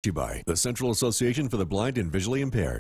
You by the Central Association for the Blind and Visually Impaired.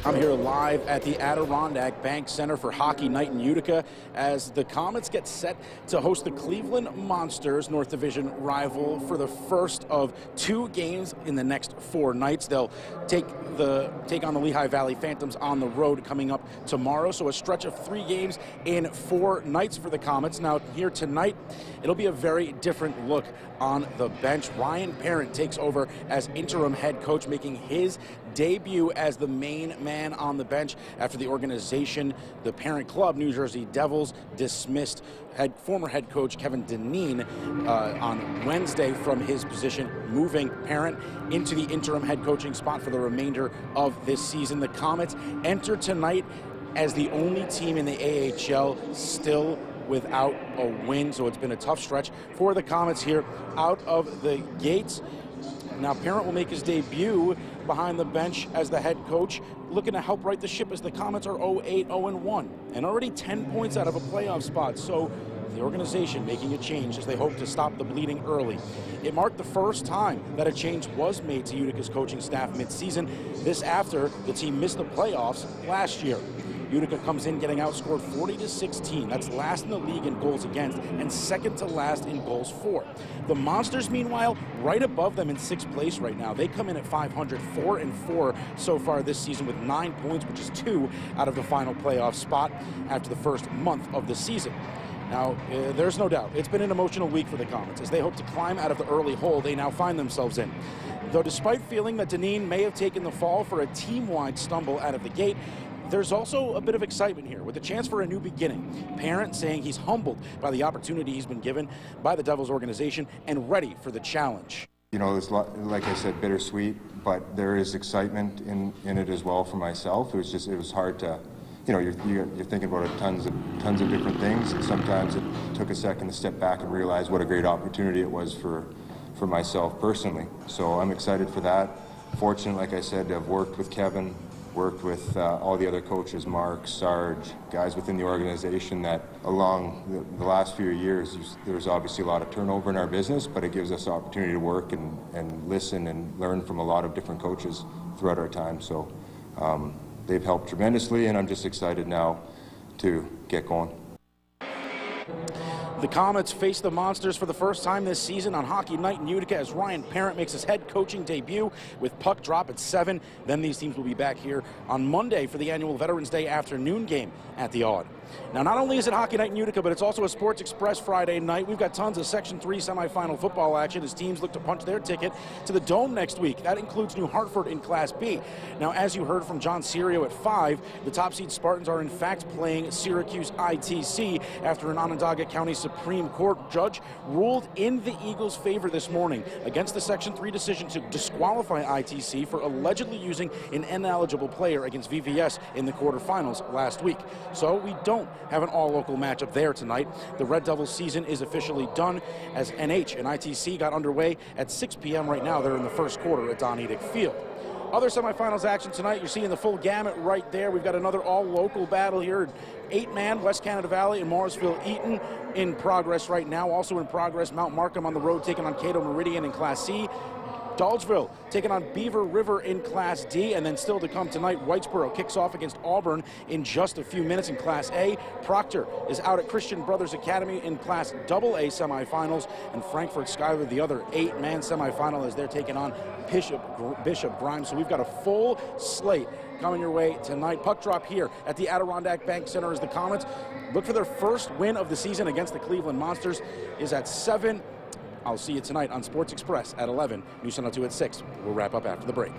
I'm here live at the Adirondack Bank Center for Hockey Night in Utica as the Comets get set to host the Cleveland Monsters, North Division rival, for the first of 2 games in the next 4 nights. They'll take on the Lehigh Valley Phantoms on the road coming up tomorrow. So a stretch of 3 games in 4 nights for the Comets. Now here tonight, it'll be a very different look on the bench. Ryan Parent takes over as interim head coach, making his debut as the main man on the bench after the organization, the parent club, New Jersey Devils, dismissed former head coach Kevin Dineen on Wednesday from his position, moving Parent into the interim head coaching spot for the remainder of this season. The Comets enter tonight as the only team in the AHL still without a win, so it's been a tough stretch for the Comets here out of the gates. Now Parent will make his debut behind the bench as the head coach, looking to help right the ship as the Comets are 0-8, 0-1, and already 10 points out of a playoff spot. So the organization making a change as they hope to stop the bleeding early. It marked the first time that a change was made to Utica's coaching staff mid-season. This after the team missed the playoffs last year. Utica comes in getting outscored 40-16. That's last in the league in goals against and second to last in goals for. The Monsters, meanwhile, right above them in 6th place right now. They come in at 500, 4-4 so far this season with 9 points, which is 2 out of the final playoff spot after the first month of the season. Now, there's no doubt, it's been an emotional week for the Comets as they hope to climb out of the early hole they now find themselves in. Though despite feeling that Dineen may have taken the fall for a team-wide stumble out of the gate, there's also a bit of excitement here with a chance for a new beginning. Parent saying he's humbled by the opportunity he's been given by the Devils organization and ready for the challenge. You know, it's like I said, bittersweet, but there is excitement in it as well for myself. It was hard to, you know, you're thinking about tons of different things, and sometimes it took a second to step back and realize what a great opportunity it was for myself personally. So I'm excited for that. Fortunate, like I said, to have worked with Kevin, worked with all the other coaches, Mark, Sarge, guys within the organization that along the last few years, there's obviously a lot of turnover in our business, but it gives us the opportunity to work and listen and learn from a lot of different coaches throughout our time. So they've helped tremendously, and I'm just excited now to get going. The Comets face the Monsters for the first time this season on Hockey Night in Utica as Ryan Parent makes his head coaching debut with puck drop at 7. Then these teams will be back here on Monday for the annual Veterans Day afternoon game at the Aud. Now, not only is it Hockey Night in Utica, but it's also a Sports Express Friday night. We've got tons of Section 3 semifinal football action as teams look to punch their ticket to the Dome next week. That includes New Hartford in Class B. Now, as you heard from John Serio at 5, the top seed Spartans are in fact playing Syracuse ITC after an Onondaga County Supreme Court judge ruled in the Eagles' favor this morning against the Section 3 decision to disqualify ITC for allegedly using an ineligible player against VVS in the quarterfinals last week. So we don't have an all-local matchup there tonight. The Red Devils season is officially done as NH and ITC got underway at 6 p.m. right now. They're in the first quarter at Don Edick Field. Other semifinals action tonight, you're seeing the full gamut right there. We've got another all-local battle here. 8-man, West Canada Valley and Morrisville Eaton in progress right now. Also in progress, Mount Markham on the road taking on Cato Meridian in Class C. Dolgeville taking on Beaver River in Class D, and then still to come tonight, Whitesboro kicks off against Auburn in just a few minutes in Class A. Proctor is out at Christian Brothers Academy in Class AA semifinals, and Frankfort Schuyler, the other 8-man semifinal, as they're taking on Bishop Grimes. So we've got a full slate coming your way tonight. Puck drop here at the Adirondack Bank Center as the Comets look for their first win of the season against the Cleveland Monsters is at 7. I'll see you tonight on Sports Express at 11, News Channel 2 at 6. We'll wrap up after the break.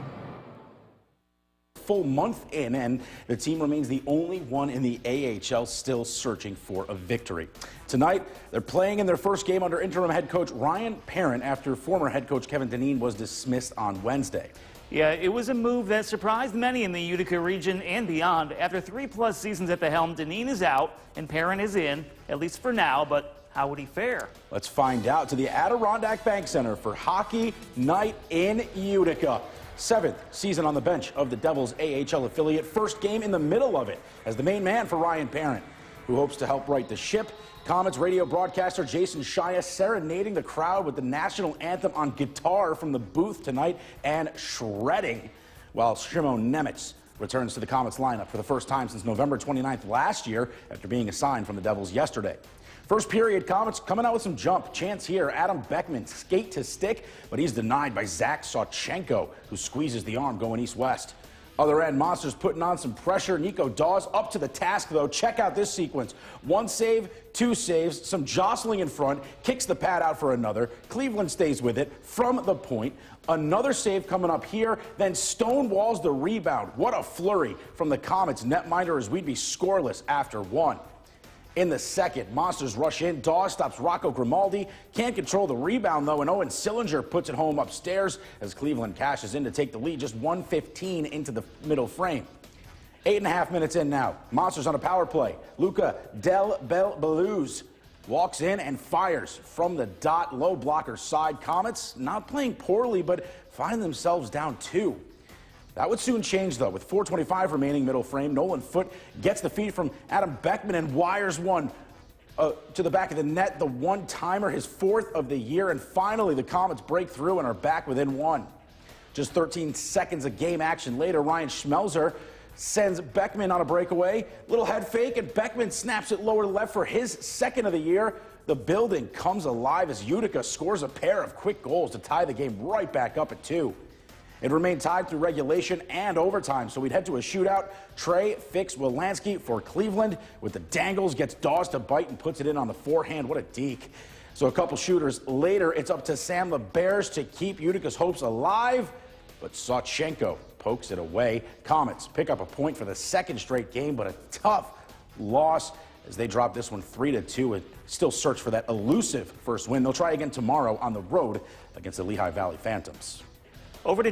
Full month in, and the team remains the only one in the AHL still searching for a victory. Tonight, they're playing in their first game under interim head coach Ryan Parent after former head coach Kevin Dineen was dismissed on Wednesday. Yeah, it was a move that surprised many in the Utica region and beyond. After 3+ seasons at the helm, Dineen is out and Parent is in, at least for now, but how would he fare? Let's find out to the Adirondack Bank Center for Hockey Night in Utica. 7th season on the bench of the Devils AHL affiliate. First game in the middle of it as the main man for Ryan Parent, who hopes to help right the ship. Comets radio broadcaster Jason Shia serenading the crowd with the national anthem on guitar from the booth tonight and shredding, while Shimon Nemitz returns to the Comets lineup for the first time since November 29th last year after being assigned from the Devils yesterday. First period, Comets coming out with some jump. Chance here, Adam Beckman skate to stick, but he's denied by Zach Sawchenko, who squeezes the arm going east-west. Other end, Monsters putting on some pressure. Nico Dawes up to the task, though. Check out this sequence. One save, two saves, some jostling in front, kicks the pad out for another. Cleveland stays with it from the point. Another save coming up here, then stonewalls the rebound. What a flurry from the Comets netminder as we'd be scoreless after one. In the second, Monsters rush in. Dawes stops Rocco Grimaldi. Can't control the rebound, though, and Owen Sillinger puts it home upstairs as Cleveland cashes in to take the lead, just 1:15 into the middle frame. 8.5 minutes in now. Monsters on a power play. Luca Del Beluz walks in and fires from the dot, low blocker side. Comets not playing poorly, but find themselves down 2. That would soon change, though. With 4:25 remaining middle frame, Nolan Foote gets the feed from Adam Beckman and wires one to the back of the net. The one-timer, his 4th of the year. And finally, the Comets break through and are back within 1. Just 13 seconds of game action later, Ryan Schmelzer sends Beckman on a breakaway. Little head fake, and Beckman snaps it lower left for his 2nd of the year. The building comes alive as Utica scores a pair of quick goals to tie the game right back up at 2. It remained tied through regulation and overtime, so we'd head to a shootout. Trey Fix-Wilansky for Cleveland with the dangles, gets Dawes to bite and puts it in on the forehand. What a deke. So a couple shooters later, it's up to Sam LeBears to keep Utica's hopes alive, but Sawchenko pokes it away. Comets pick up a point for the 2nd straight game, but a tough loss as they drop this one 3-2 and still search for that elusive first win. They'll try again tomorrow on the road against the Lehigh Valley Phantoms. Over to